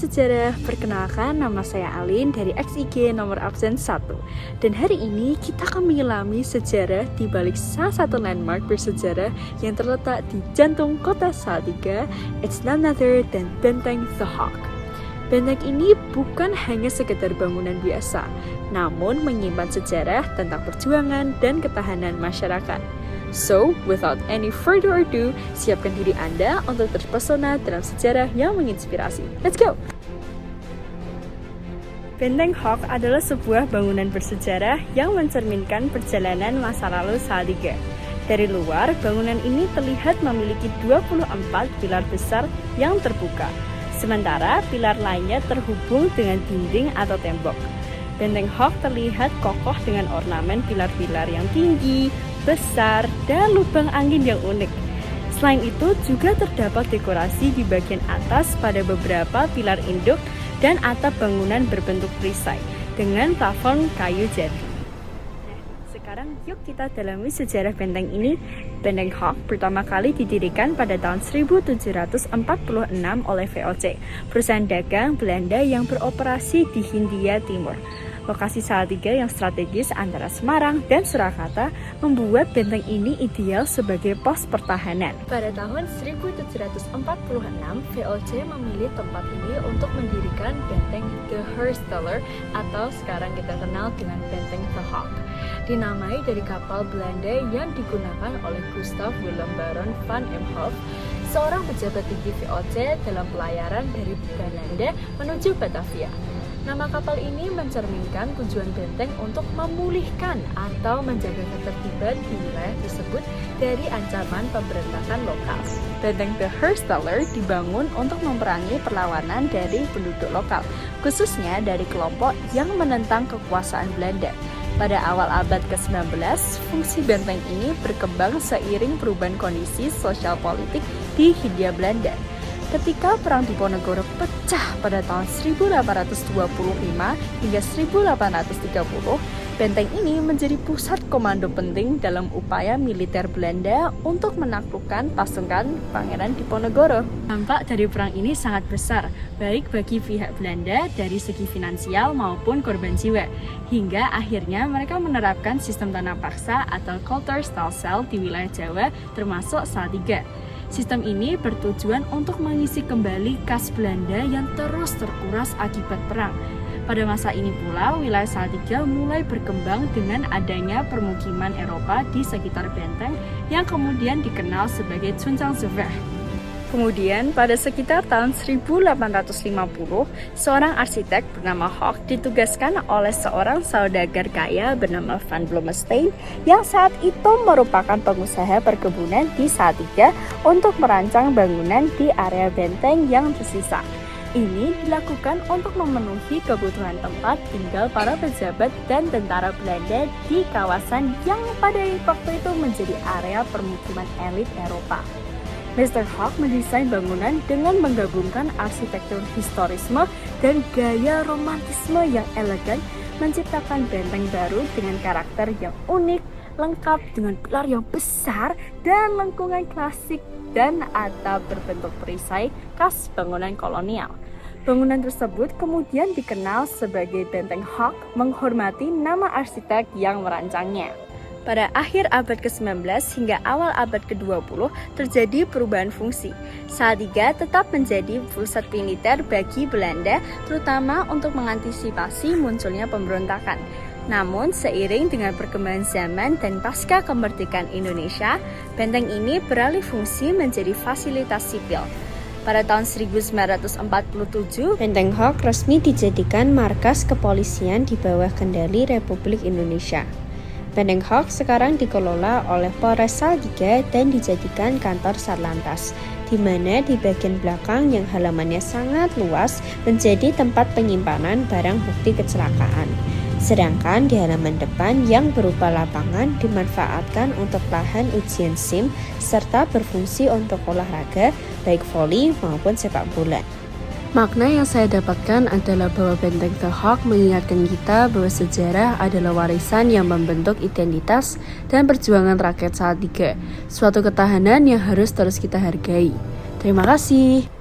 Sejarah, perkenalkan nama saya Alin dari XIG nomor absen 1. Dan hari ini kita akan menyelami sejarah di balik salah satu landmark bersejarah yang terletak di jantung kota Salatiga. It's none other than Benteng The Hawk. Benteng ini bukan hanya sekedar bangunan biasa, namun menyimpan sejarah tentang perjuangan dan ketahanan masyarakat. So, without any further ado, siapkan diri Anda untuk terpesona dalam sejarah yang menginspirasi. Let's go! Benteng Hawk adalah sebuah bangunan bersejarah yang mencerminkan perjalanan masa lalu Salatiga. Dari luar, bangunan ini terlihat memiliki 24 pilar besar yang terbuka, sementara pilar lainnya terhubung dengan dinding atau tembok. Benteng Hawk terlihat kokoh dengan ornamen pilar-pilar yang tinggi, besar, dan lubang angin yang unik. Selain itu, juga terdapat dekorasi di bagian atas pada beberapa pilar induk dan atap bangunan berbentuk perisai dengan plafon kayu jati. Sekarang yuk kita dalami sejarah benteng ini. Benteng Hawk pertama kali didirikan pada tahun 1746 oleh VOC, perusahaan dagang Belanda yang beroperasi di Hindia Timur. Lokasi Salatiga yang strategis antara Semarang dan Surakarta membuat benteng ini ideal sebagai pos pertahanan. Pada tahun 1746, VOC memilih tempat ini untuk mendirikan benteng The Hearsteller atau sekarang kita kenal dengan benteng The Hawk. Dinamai dari kapal Belanda yang digunakan oleh Gustav Willem Baron van Imhoff, seorang pejabat tinggi VOC dalam pelayaran dari Belanda menuju Batavia. Nama kapal ini mencerminkan tujuan benteng untuk memulihkan atau menjaga ketertiban di wilayah tersebut dari ancaman pemberontakan lokal. Benteng The Hearsteller dibangun untuk memerangi perlawanan dari penduduk lokal, khususnya dari kelompok yang menentang kekuasaan Belanda. Pada awal abad ke-19, fungsi benteng ini berkembang seiring perubahan kondisi sosial politik di Hindia Belanda. Ketika Perang Diponegoro pecah pada tahun 1825 hingga 1830, benteng ini menjadi pusat komando penting dalam upaya militer Belanda untuk menaklukkan pasukan Pangeran Diponegoro. Dampak dari perang ini sangat besar, baik bagi pihak Belanda dari segi finansial maupun korban jiwa, hingga akhirnya mereka menerapkan sistem tanah paksa atau Kulturstelsel di wilayah Jawa termasuk Salatiga. Sistem ini bertujuan untuk mengisi kembali kas Belanda yang terus terkuras akibat perang. Pada masa ini pula, wilayah Salatiga mulai berkembang dengan adanya permukiman Eropa di sekitar benteng yang kemudian dikenal sebagai Tuncangzever. Kemudian, pada sekitar tahun 1850, seorang arsitek bernama Hawk ditugaskan oleh seorang saudagar kaya bernama Van Blommestein yang saat itu merupakan pengusaha perkebunan di Salatiga untuk merancang bangunan di area benteng yang tersisa. Ini dilakukan untuk memenuhi kebutuhan tempat tinggal para pejabat dan tentara Belanda di kawasan yang pada waktu itu menjadi area permukiman elit Eropa. Mr. Hawk mendesain bangunan dengan menggabungkan arsitektur historisme dan gaya romantisme yang elegan, menciptakan benteng baru dengan karakter yang unik, lengkap dengan pilar yang besar dan lengkungan klasik dan atap berbentuk perisai khas bangunan kolonial. Bangunan tersebut kemudian dikenal sebagai Benteng Hawk, menghormati nama arsitek yang merancangnya. Pada akhir abad ke-19 hingga awal abad ke-20 terjadi perubahan fungsi. Salatiga tetap menjadi pusat militer bagi Belanda, terutama untuk mengantisipasi munculnya pemberontakan. Namun, seiring dengan perkembangan zaman dan pasca kemerdekaan Indonesia, benteng ini beralih fungsi menjadi fasilitas sipil. Pada tahun 1947, Benteng Hawk resmi dijadikan markas kepolisian di bawah kendali Republik Indonesia. Benteng Hawk sekarang dikelola oleh Polres Salatiga dan dijadikan kantor Satlantas, di mana di bagian belakang yang halamannya sangat luas menjadi tempat penyimpanan barang bukti kecelakaan. Sedangkan di halaman depan yang berupa lapangan dimanfaatkan untuk lahan ujian SIM serta berfungsi untuk olahraga baik voli maupun sepak bola. Makna yang saya dapatkan adalah bahwa Benteng The Hawk mengingatkan kita bahwa sejarah adalah warisan yang membentuk identitas dan perjuangan rakyat Salatiga, suatu ketahanan yang harus terus kita hargai. Terima kasih.